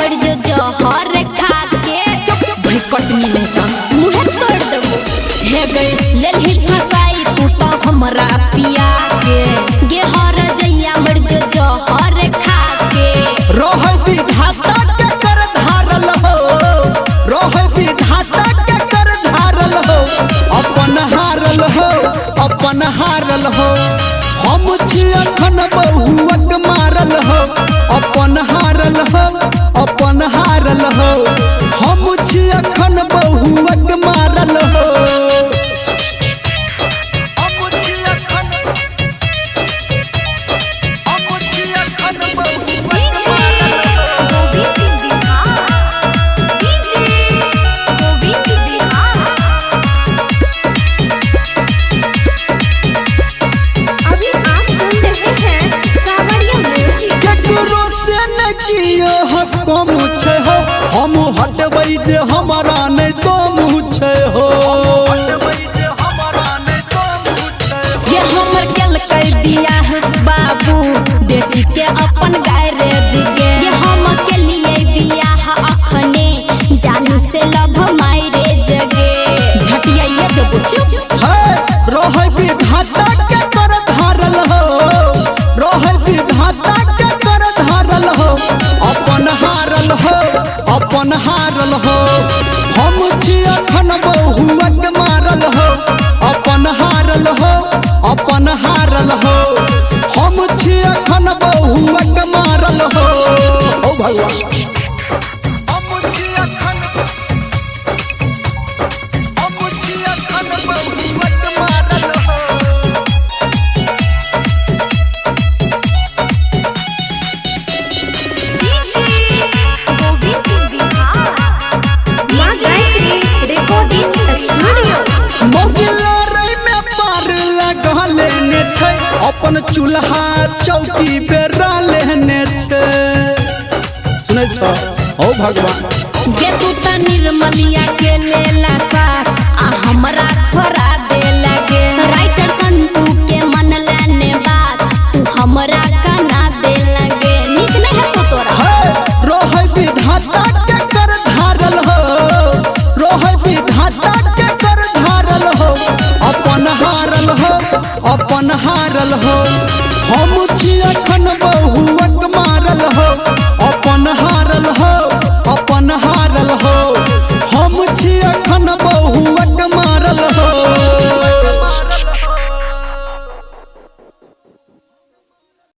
मर जो जहर खा के भाई कटनी में काम मुँह तोड़ देबो हे गई ले ही फसाई तू तो हमरा पिया के गे हर जइया मर जो जहर खा के रोह विधाता के कर धारल हो रोह विधाता के कर धारल हो अपन हारल हो हम छी अखन बहुअक मारल हो अपन हारल हो हम छी अखन बहुअक मारल हो हम हटबै जे हमारा नहीं तो मुझे हो ये हमर केल कई बियाह बाबू बेटी के अपन गैरेज गे ये हम के लिए बियाह अखने जानू से लव मैरिज गे झटिया ये देबो चुप है रोह विधाता के कर धारल हो रोह विधाता के कर धारल हो अपन हारल हो हम छी अखन बहुअक मारल हो अपन हारल हो हम छी अखन बहुअक मारल हो ओ भगवान अपन चूल्हा चौकी पे लेने छे सुनै छो ओ भगवान गे तू त निर्मलिया के लेला साथ आ हमरा छोड़ा दे लगे राइटर संतू के मन लेने बात तू हमरा कना दे लगे निक नहीं है तो तोरा रोह विधाता के कर धारल हो रोह विधाता के कर धारल हो अपन हारल हो हम छी अखन बहुअक